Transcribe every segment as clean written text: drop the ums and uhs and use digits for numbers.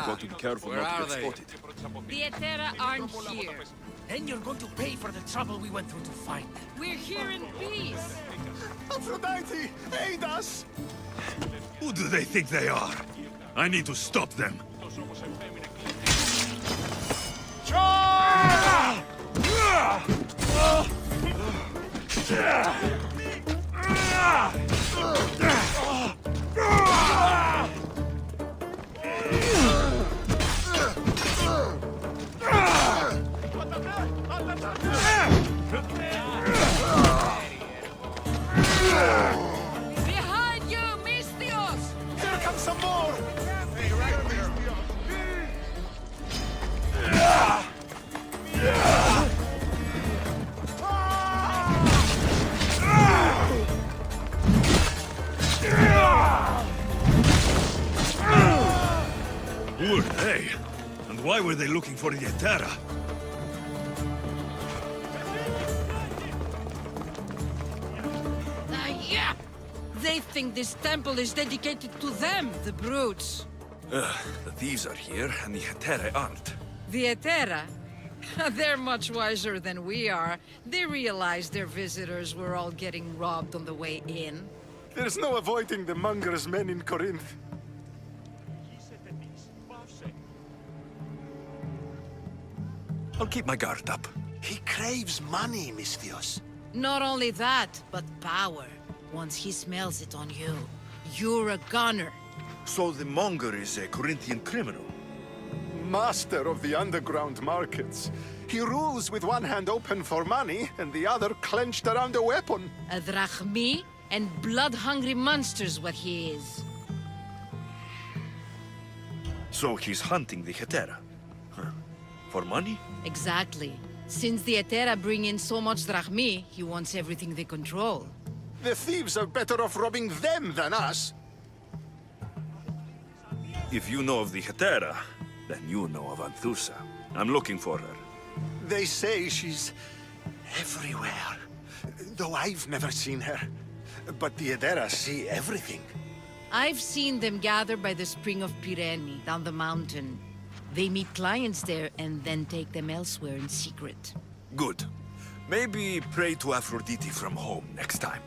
Got to be careful not to get spotted. The Etera aren't here. Then you're going to pay for the trouble we went through to find them. We're here in peace. Aphrodite, aid us! Who do they think they are? I need to stop them. Behind you, Misthios! There comes some more! Who are they? And why were they looking for the Etera? Yeah! They think this temple is dedicated to them, the brutes. The thieves are here, and the Hetera aren't. The Etera? They're much wiser than we are. They realized their visitors were all getting robbed on the way in. There's no avoiding the monger's men in Corinth. I'll keep my guard up. He craves money, Misthios. Not only that, but power. Once he smells it on you, you're a gunner. So the monger is a Corinthian criminal. Master of the underground markets. He rules with one hand open for money and the other clenched around a weapon. A drachmi and blood-hungry monster's what he is. So he's hunting the Hetera. Huh. For money? Exactly. Since the Etera bring in so much drachmi, he wants everything they control. The thieves are better off robbing them than us. If you know of the Hetera, then you know of Anthusa. I'm looking for her. They say she's everywhere, though I've never seen her. But the Edera see everything. I've seen them gather by the spring of Pirene, down the mountain. They meet clients there and then take them elsewhere in secret. Good. Maybe pray to Aphrodite from home next time.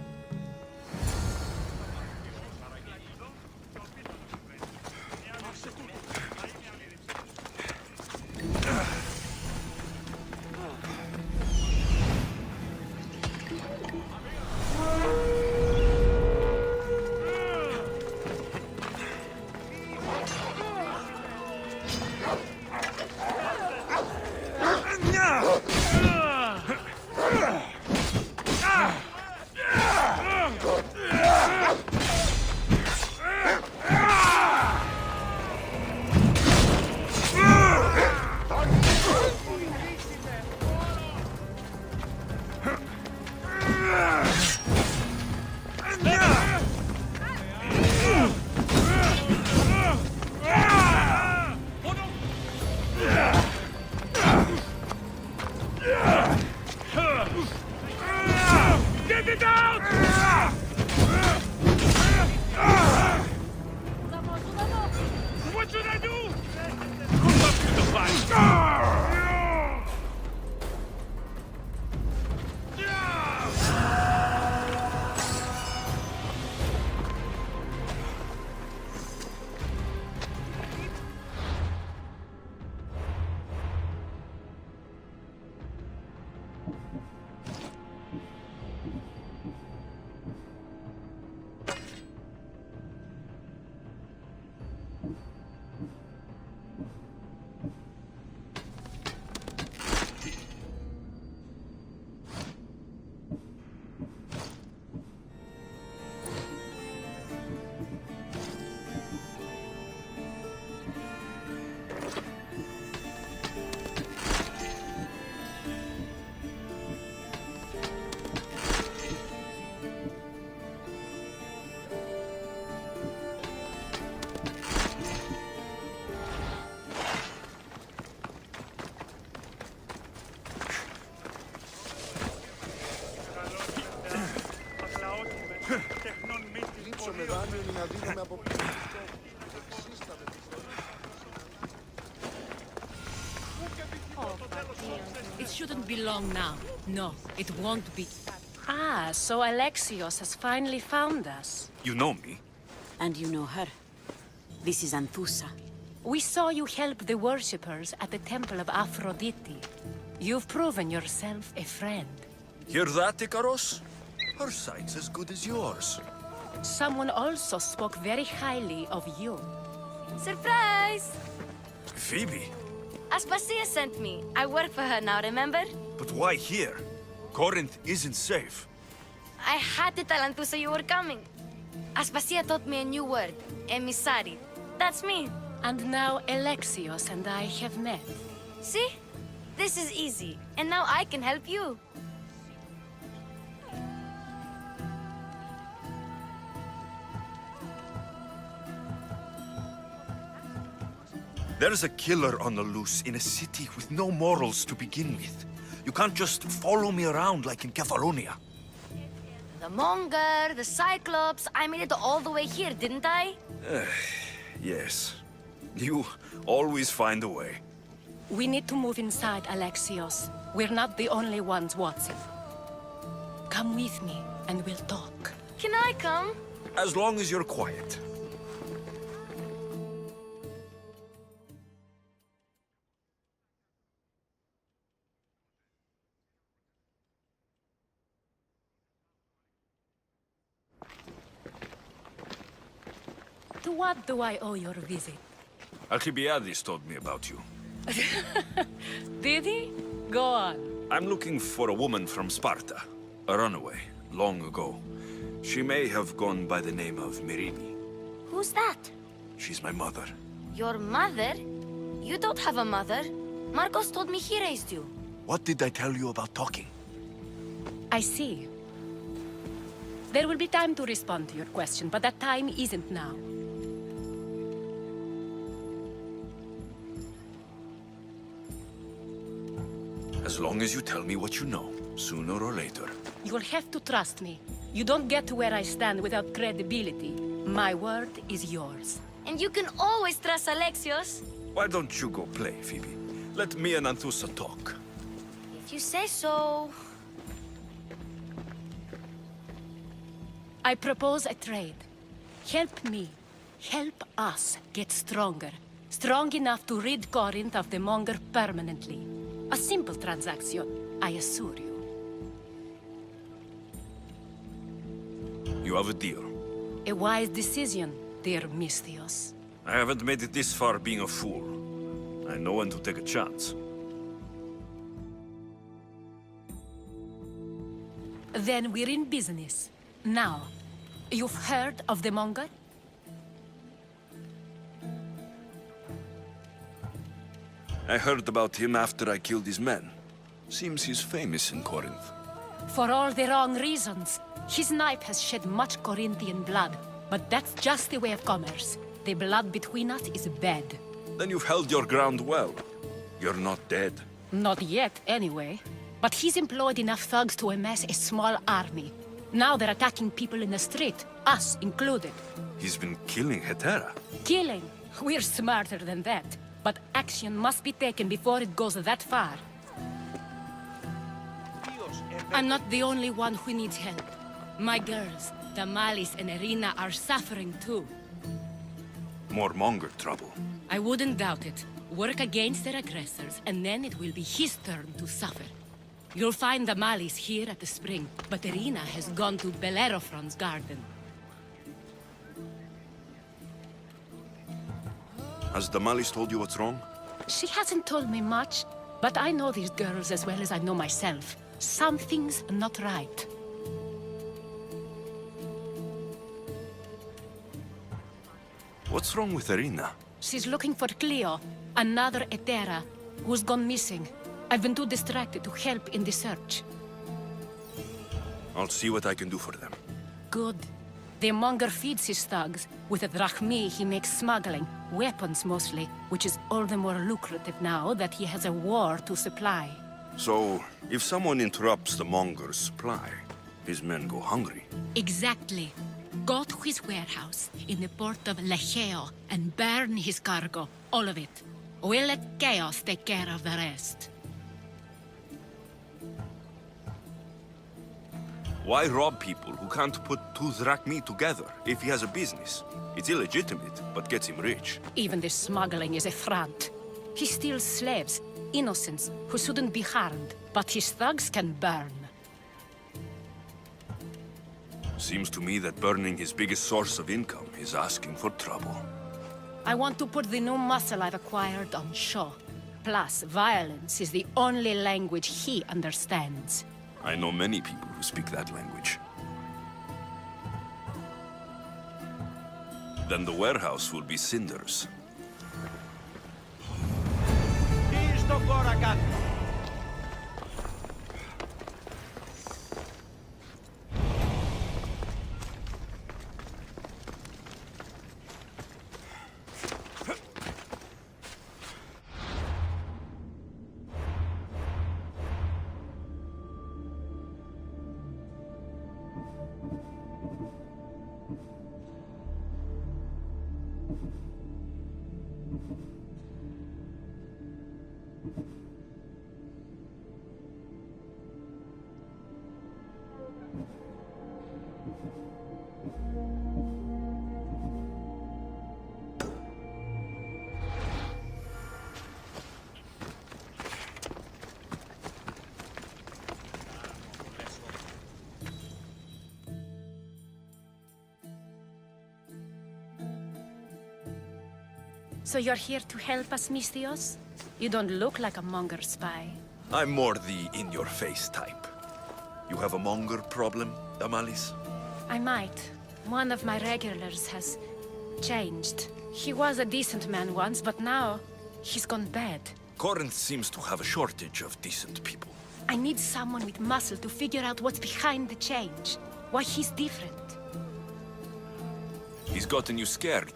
shouldn't be long now. No, it won't be. Ah, so Alexios has finally found us. You know me? And you know her. This is Anthusa. We saw you help the worshippers at the Temple of Aphrodite. You've proven yourself a friend. Hear that, Icaros? Her sight's as good as yours. Someone also spoke very highly of you. Surprise! Phoebe? Aspasia sent me. I work for her now, remember? But why here? Corinth isn't safe. I had to tell Anthusa you were coming. Aspasia taught me a new word. Emissary. That's me. And now Alexios and I have met. See? This is easy. And now I can help you. There's a killer on the loose in a city with no morals to begin with. You can't just follow me around like in Kefalonia. The Monger, the Cyclops. I made it all the way here, didn't I? Yes. You always find a way. We need to move inside, Alexios. We're not the only ones watching. Come with me, and we'll talk. Can I come? As long as you're quiet. To what do I owe your visit? Alcibiades told me about you. Did he? Go on. I'm looking for a woman from Sparta. A runaway, long ago. She may have gone by the name of Myrine. Who's that? She's my mother. Your mother? You don't have a mother. Marcos told me he raised you. What did I tell you about talking? I see. There will be time to respond to your question, but that time isn't now. As long as you tell me what you know, sooner or later. You'll have to trust me. You don't get to where I stand without credibility. My word is yours. And you can always trust Alexios. Why don't you go play, Phoebe? Let me and Anthusa talk. If you say so. I propose a trade. Help me. Help us get stronger. Strong enough to rid Corinth of the Monger permanently. A simple transaction, I assure you. You have a deal. A wise decision, dear Misthios. I haven't made it this far being a fool. I know when to take a chance. Then we're in business. Now, you've heard of the Monger? I heard about him after I killed his men. Seems he's famous in Corinth. For all the wrong reasons. His knife has shed much Corinthian blood, but that's just the way of commerce. The blood between us is bad. Then you've held your ground well. You're not dead. Not yet, anyway. But he's employed enough thugs to amass a small army. Now they're attacking people in the street, us included. He's been killing Hetera. Killing? We're smarter than that. But action must be taken before it goes that far. I'm not the only one who needs help. My girls, Damalis and Irina, are suffering too. More Monger trouble. I wouldn't doubt it. Work against their aggressors, and then it will be his turn to suffer. You'll find Damalis here at the spring, but Irina has gone to Bellerophon's garden. Has Damalis told you what's wrong? She hasn't told me much, but I know these girls as well as I know myself. Something's not right. What's wrong with Irina? She's looking for Cleo, another Hetera, who's gone missing. I've been too distracted to help in the search. I'll see what I can do for them. Good. The Monger feeds his thugs. With the drachmi, he makes smuggling, weapons mostly, which is all the more lucrative now that he has a war to supply. So, if someone interrupts the Monger's supply, his men go hungry. Exactly. Go to his warehouse in the port of Lecheo and burn his cargo, all of it. We'll let chaos take care of the rest. Why rob people who can't put two drachmi together if he has a business? It's illegitimate, but gets him rich. Even this smuggling is a front. He steals slaves, innocents, who shouldn't be harmed, but his thugs can burn. Seems to me that burning his biggest source of income is asking for trouble. I want to put the new muscle I've acquired on show. Plus, violence is the only language he understands. I know many people who speak that language. Then the warehouse will be cinders. So you're here to help us, Misthios? You don't look like a monger spy. I'm more the in-your-face type. You have a monger problem, Damalis? I might. One of my regulars has changed. He was a decent man once, but now he's gone bad. Corinth seems to have a shortage of decent people. I need someone with muscle to figure out what's behind the change. Why he's different. He's gotten you scared.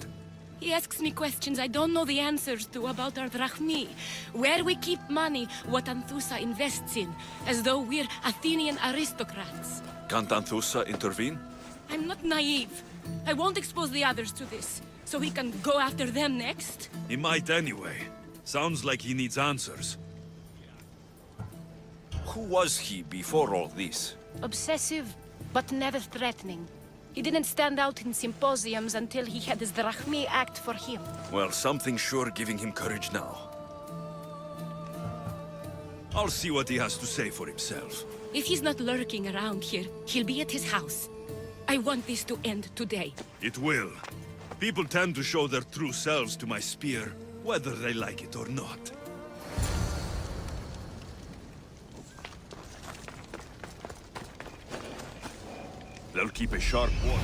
He asks me questions I don't know the answers to about our drachmi. Where we keep money, what Anthusa invests in. As though we're Athenian aristocrats. Can't Anthusa intervene? I'm not naive. I won't expose the others to this. So we can go after them next? He might anyway. Sounds like he needs answers. Who was he before all this? Obsessive, but never threatening. He didn't stand out in symposiums until he had his drachmi act for him. Well, something's sure giving him courage now. I'll see what he has to say for himself. If he's not lurking around here, he'll be at his house. I want this to end today. It will. People tend to show their true selves to my spear, whether they like it or not. They'll keep a sharp watch.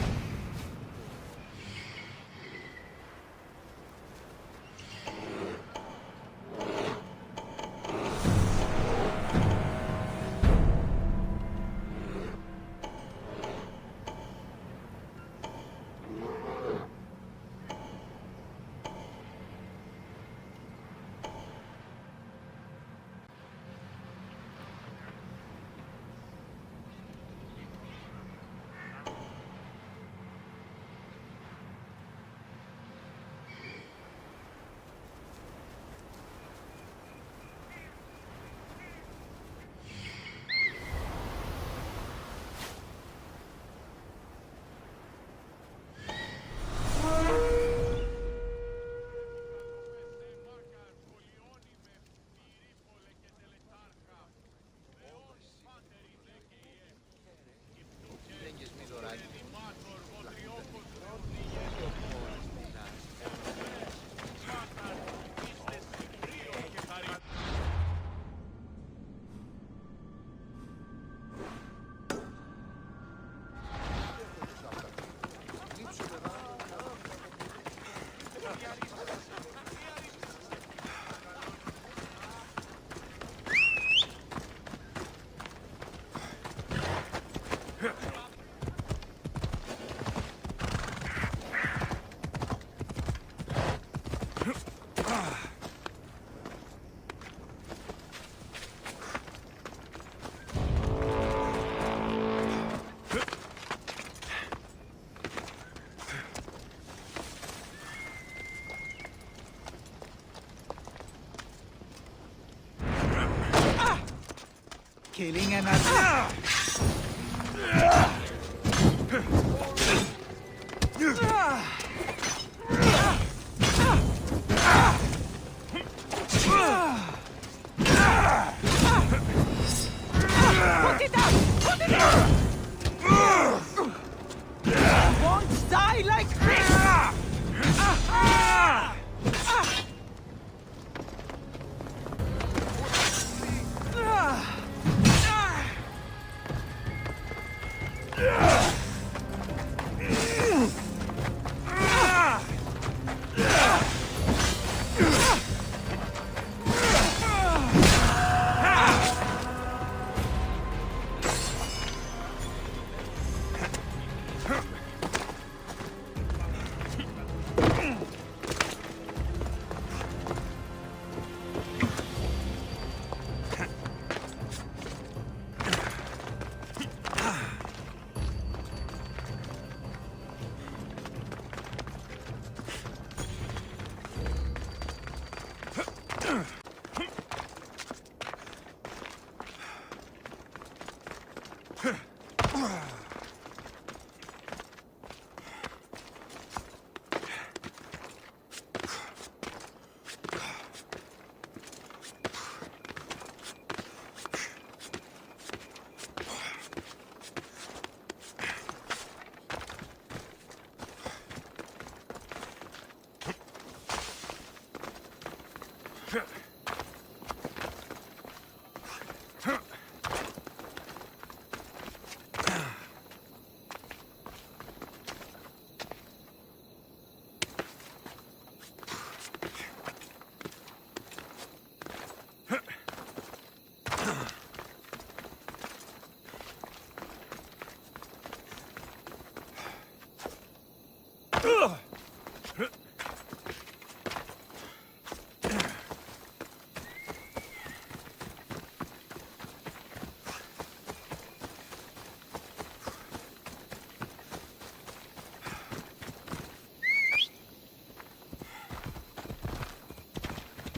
Killing another.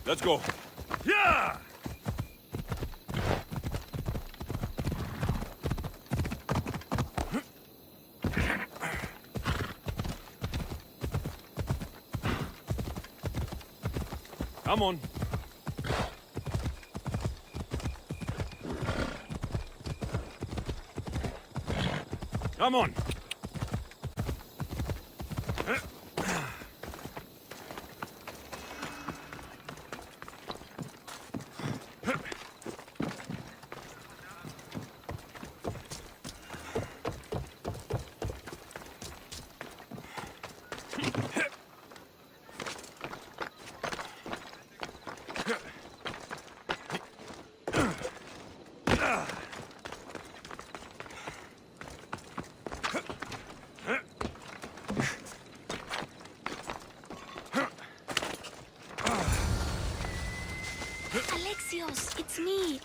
Let's go. Yeah! Come on. Come on. Alexios, it's me.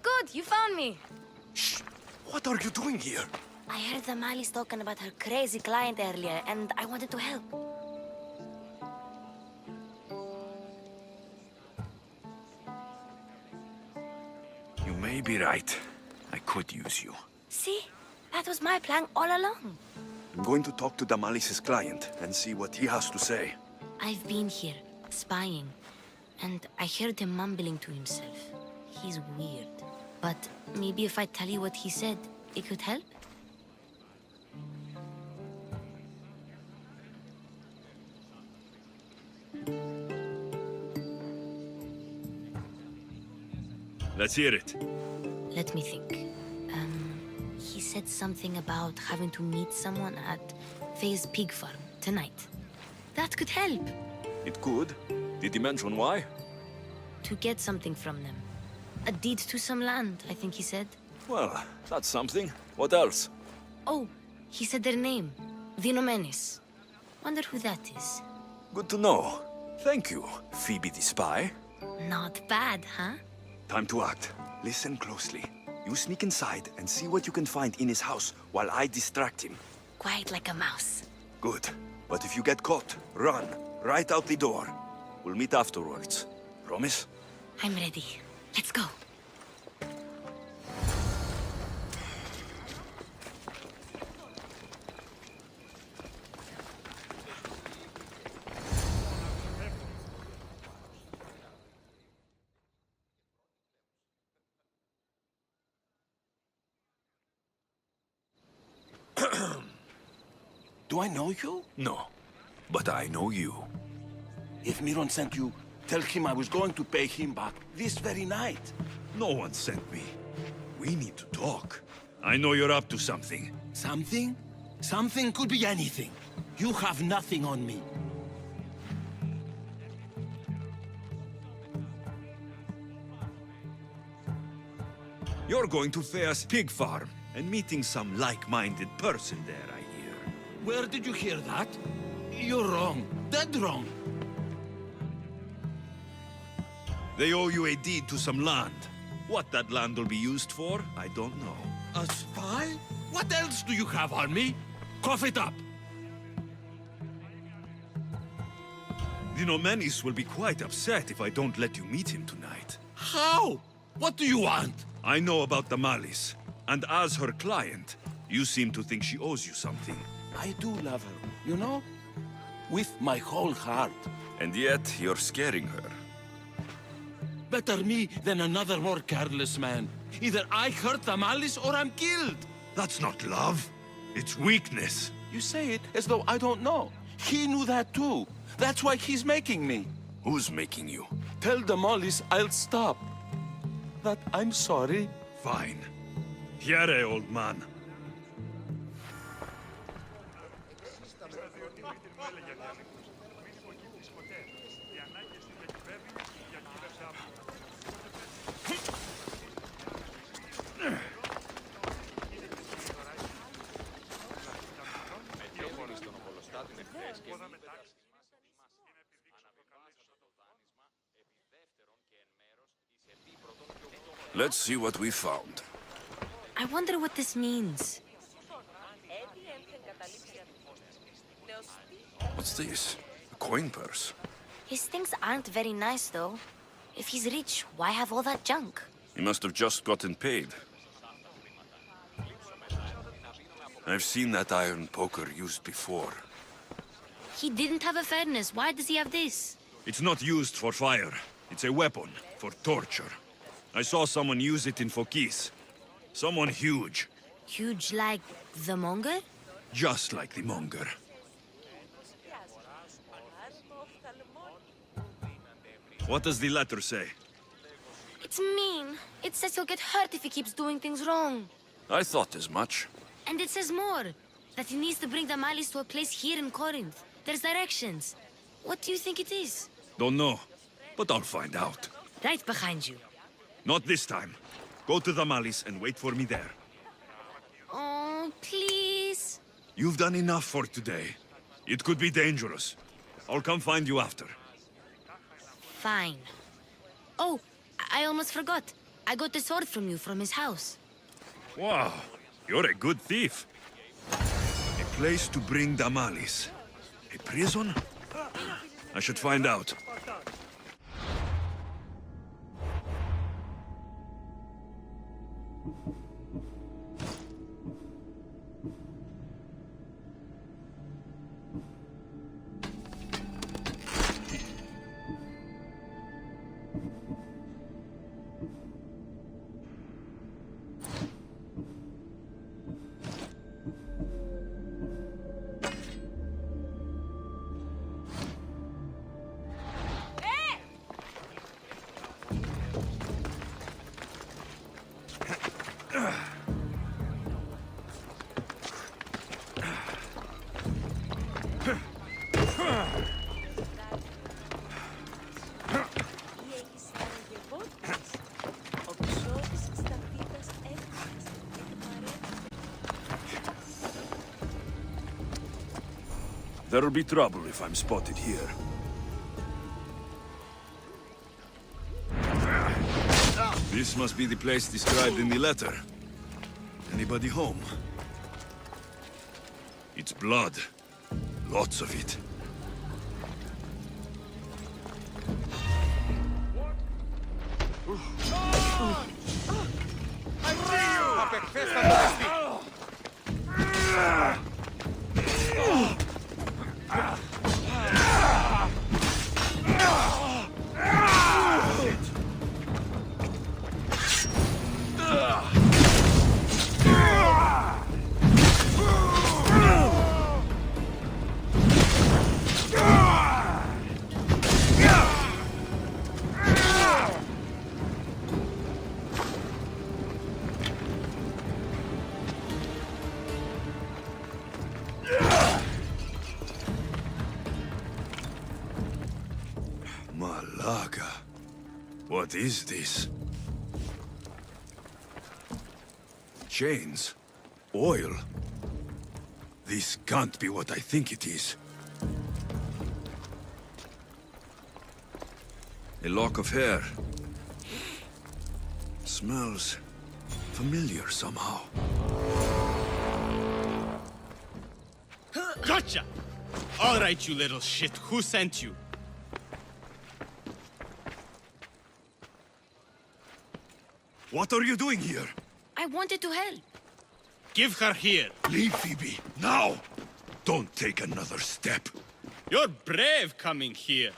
Good, you found me. Shh! What are you doing here? I heard the Mali's talking about her crazy client earlier, and I wanted to help. You may be right. I could use you. See? That was my plan all along. I'm going to talk to Damalis's client and see what he has to say. I've been here, spying, and I heard him mumbling to himself. He's weird. But maybe if I tell you what he said, it could help? Let's hear it. Let me think. He said something about having to meet someone at Faye's pig farm tonight. That could help. It could. Did he mention why? To get something from them. A deed to some land, I think he said. Well, that's something. What else? Oh, he said their name. Vinomenes. Wonder who that is. Good to know. Thank you, Phoebe the spy. Not bad, huh? Time to act. Listen closely. You sneak inside and see what you can find in his house while I distract him. Quiet like a mouse. Good. But if you get caught, run. Right out the door. We'll meet afterwards. Promise? I'm ready. Let's go. Do I know you? No. But I know you. If Miron sent you, tell him I was going to pay him back this very night. No one sent me. We need to talk. I know you're up to something. Something? Something could be anything. You have nothing on me. You're going to Thea's pig farm and meeting some like-minded person there, I hear. Where did you hear that? You're wrong. Dead wrong. They owe you a deed to some land. What that land will be used for, I don't know. A spy? What else do you have on me? Cough it up. Vinomenes will be quite upset if I don't let you meet him tonight. How? What do you want? I know about the Malis, and as her client, you seem to think she owes you something. I do love her, you know? With my whole heart. And yet, you're scaring her. Better me than another more careless man. Either I hurt the malice or I'm killed. That's not love. It's weakness. You say it as though I don't know. He knew that too. That's why he's making me. Who's making you? Tell the Mollies I'll stop. That I'm sorry. Fine. Here, old man. Let's see what we found. I wonder what this means. What's this? A coin purse. His things aren't very nice, though. If he's rich, why have all that junk? He must have just gotten paid. I've seen that iron poker used before. He didn't have a furnace. Why does he have this? It's not used for fire. It's a weapon for torture. I saw someone use it in Fokis. Someone huge. Huge like the monger? Just like the monger. What does the letter say? It's mean. It says he'll get hurt if he keeps doing things wrong. I thought as much. And it says more. That he needs to bring the malice to a place here in Corinth. There's directions. What do you think it is? Don't know, but I'll find out. Right behind you. Not this time. Go to the malice and wait for me there. Oh, please. You've done enough for today. It could be dangerous. I'll come find you after. Fine. Oh, I almost forgot. I got the sword from you from his house. Wow, you're a good thief. A place to bring the malice. A prison? I should find out. There'll be trouble if I'm spotted here. This must be the place described in the letter. Anybody home? It's blood. Lots of it. Malaga. What is this? Chains? Oil? This can't be what I think it is. A lock of hair. Smells familiar somehow. Gotcha! All right, you little shit. Who sent you? What are you doing here? I wanted to help. Give her here. Leave, Phoebe, now! Don't take another step. You're brave coming here.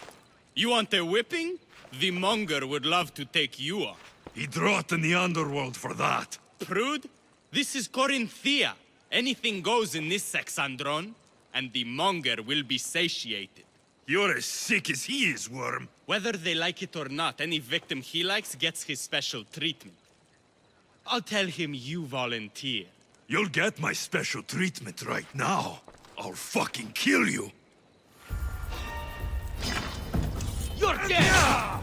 You want a whipping? The monger would love to take you on. He'd rot in the underworld for that. Prude, this is Corinthia. Anything goes in this Sexandron, and the monger will be satiated. You're as sick as he is, Worm. Whether they like it or not, any victim he likes gets his special treatment. I'll tell him you volunteer. You'll get my special treatment right now. I'll fucking kill you. You're dead!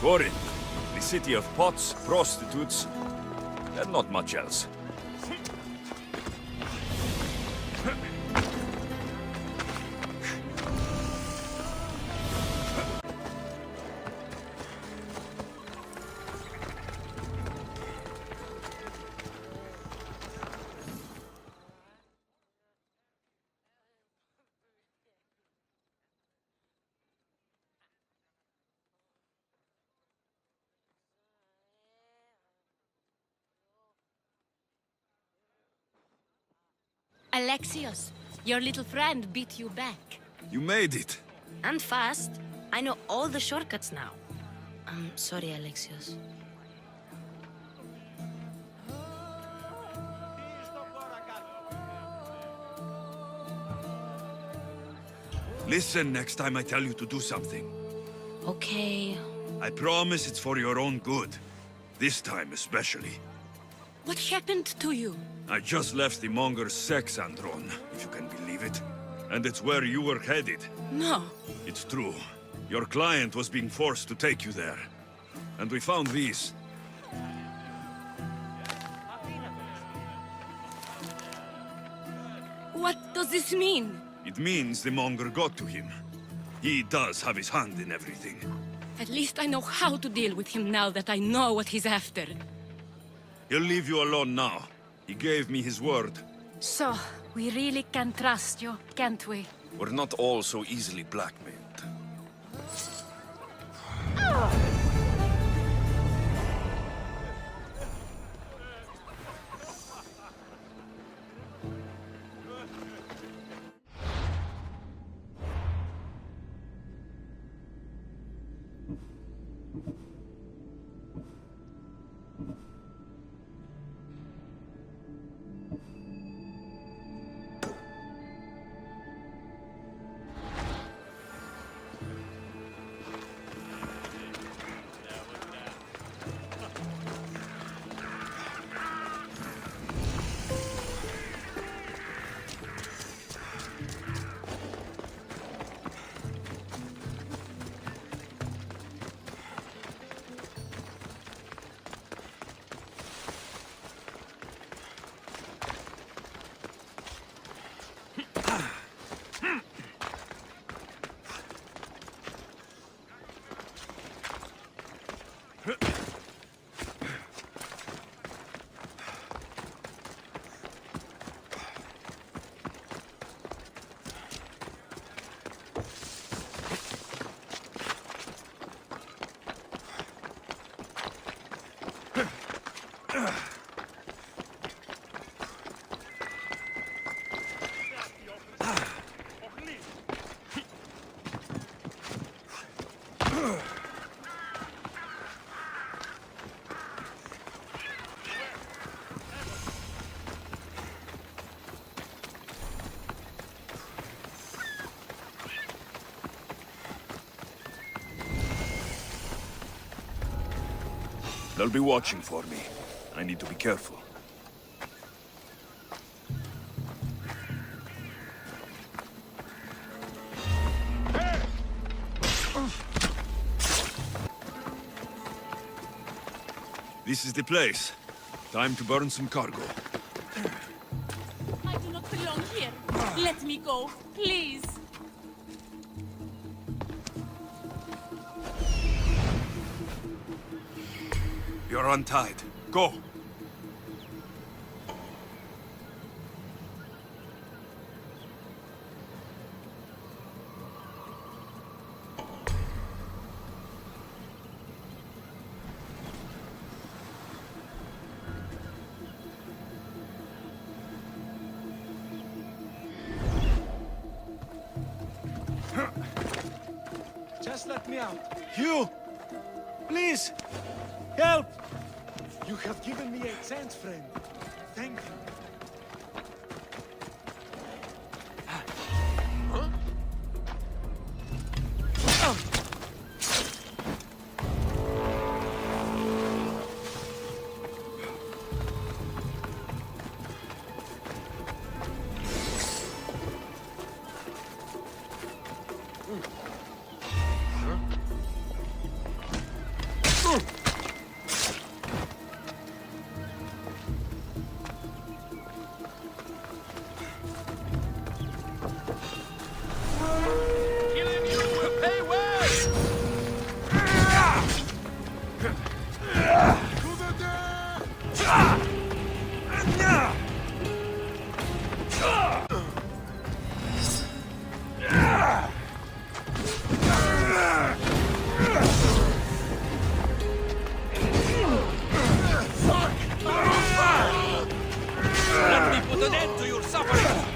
Corinth, the city of pots, prostitutes, and not much else. Alexios, your little friend beat you back. You made it. And fast. I know all the shortcuts now. I'm sorry, Alexios. Listen next time I tell you to do something. Okay. I promise it's for your own good. This time especially. What happened to you? I just left the monger's Sexandron, if you can believe it. And it's where you were headed. No. It's true. Your client was being forced to take you there. And we found these. What does this mean? It means the monger got to him. He does have his hand in everything. At least I know how to deal with him now that I know what he's after. He'll leave you alone now. He gave me his word. So, we really can trust you, can't we? We're not all so easily blackmailed. They'll be watching for me. I need to be careful. This is the place. Time to burn some cargo. I do not belong here. Let me go, please. You're untied. Go. Just let me out. You! Please! Help! You have given me a chance, friend. Thank you. Let me put an end to your suffering!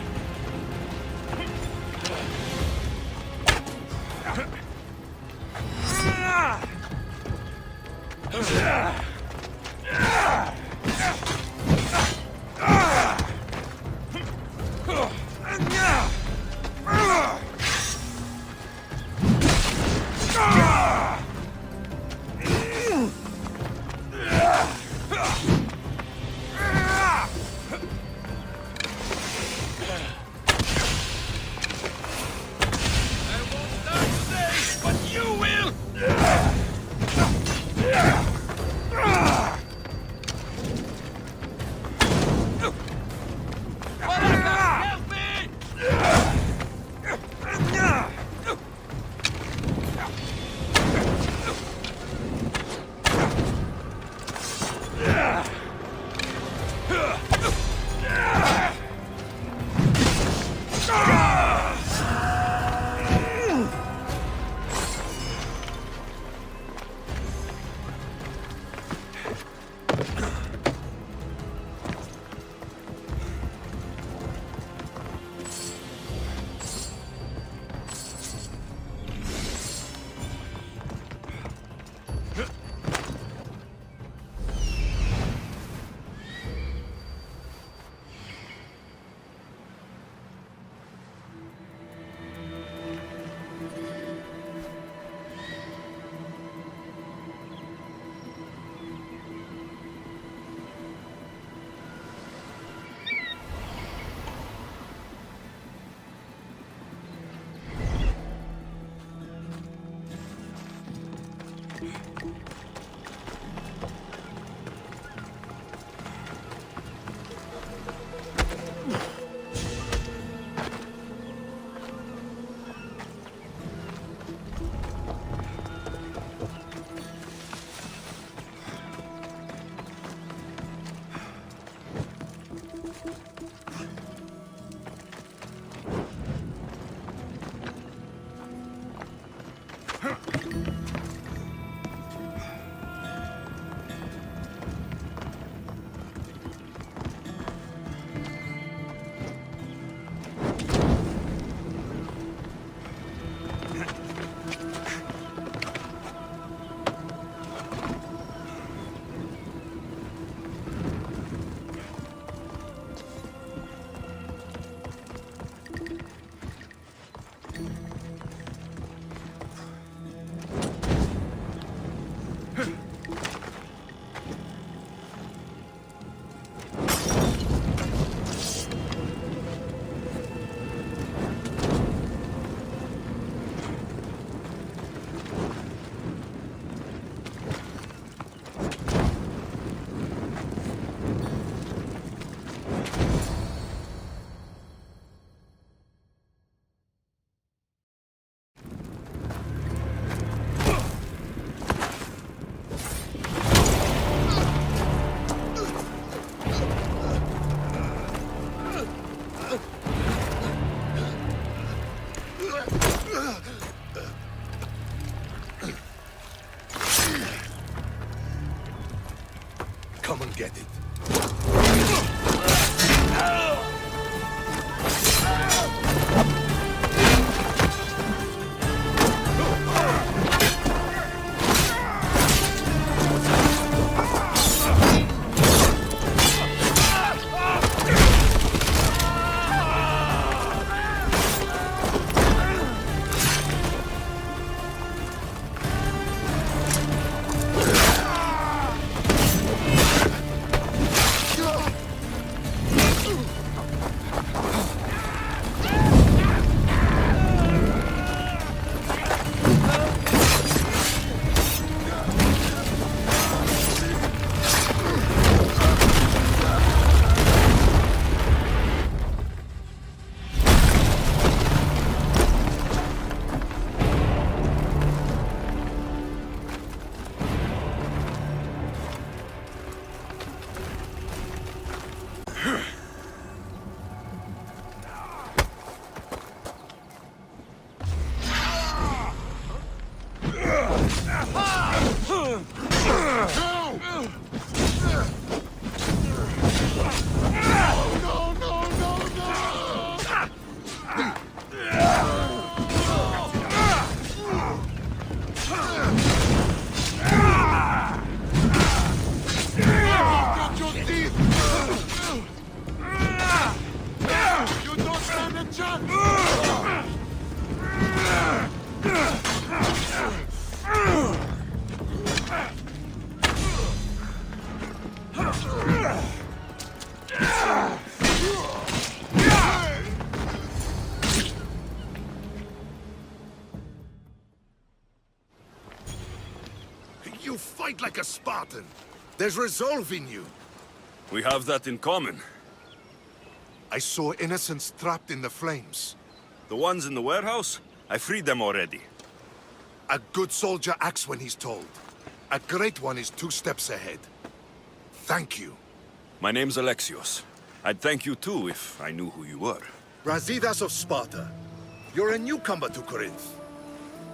fight like a Spartan. There's resolve in you. We have that in common. I saw innocents trapped in the flames. The ones in the warehouse? I freed them already. A good soldier acts when he's told. A great one is 2 steps ahead. Thank you. My name's Alexios. I'd thank you too if I knew who you were. Brasidas of Sparta. You're a newcomer to Corinth.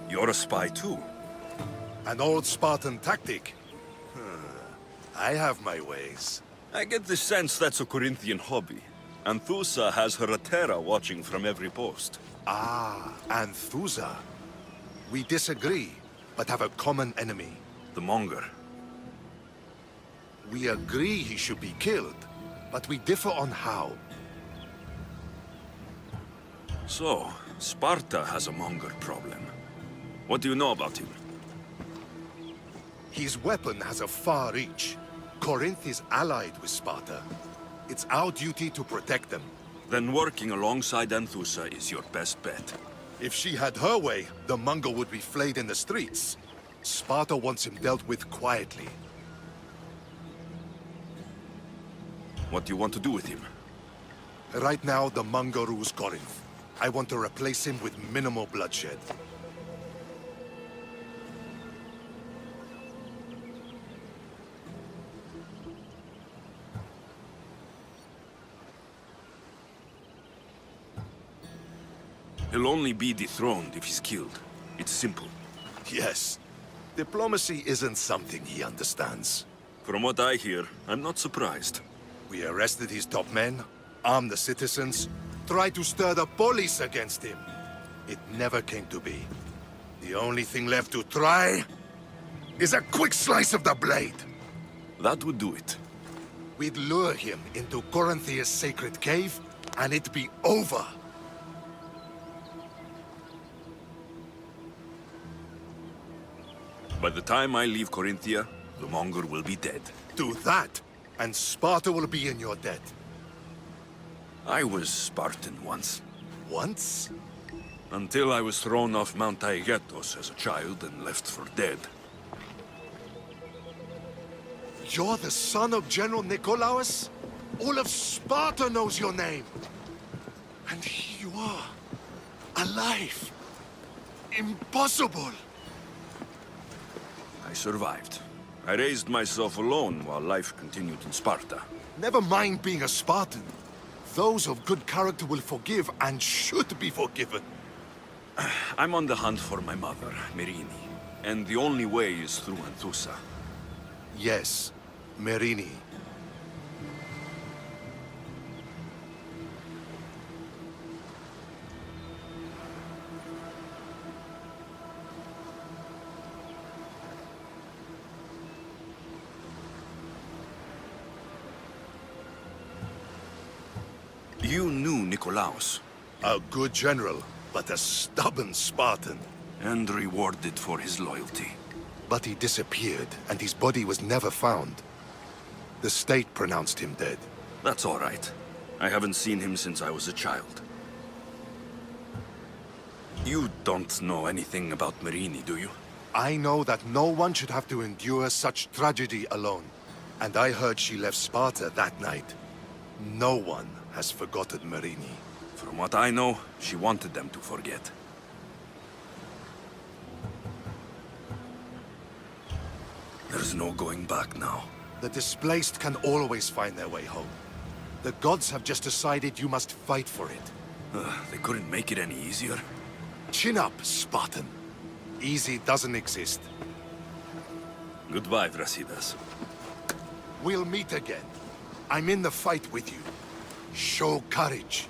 You're a spy too. An old Spartan tactic. I have my ways. I get the sense that's a Corinthian hobby. Anthusa has her Atera watching from every post. Ah, Anthusa. We disagree, but have a common enemy. The Monger. We agree he should be killed, but we differ on how. So, Sparta has a Monger problem. What do you know about him? His weapon has a far reach. Corinth is allied with Sparta. It's our duty to protect them. Then working alongside Anthusa is your best bet. If she had her way, the Mongol would be flayed in the streets. Sparta wants him dealt with quietly. What do you want to do with him? Right now, the Mongol rules Corinth. I want to replace him with minimal bloodshed. He'll only be dethroned if he's killed. It's simple. Yes. Diplomacy isn't something he understands. From what I hear, I'm not surprised. We arrested his top men, armed the citizens, tried to stir the police against him. It never came to be. The only thing left to try is a quick slice of the blade. That would do it. We'd lure him into Corinthia's sacred cave, and it'd be over. By the time I leave Corinthia, the Monger will be dead. Do that, and Sparta will be in your debt. I was Spartan once. Once? Until I was thrown off Mount Taygetos as a child and left for dead. You're the son of General Nikolaos? All of Sparta knows your name. And here you are, alive. Impossible. I survived. I raised myself alone while life continued in Sparta. Never mind being a Spartan. Those of good character will forgive and should be forgiven. I'm on the hunt for my mother, Merini. And the only way is through Anthusa. Yes, Merini. You knew Nikolaos. A good general, but a stubborn Spartan. And rewarded for his loyalty. But he disappeared, and his body was never found. The state pronounced him dead. That's all right. I haven't seen him since I was a child. You don't know anything about Merini, do you? I know that no one should have to endure such tragedy alone. And I heard she left Sparta that night. No one has forgotten Merini. From what I know, she wanted them to forget. There's no going back now. The displaced can always find their way home. The gods have just decided you must fight for it. They couldn't make it any easier. Chin up, Spartan. Easy doesn't exist. Goodbye, Brasidas. We'll meet again. I'm in the fight with you. Show courage.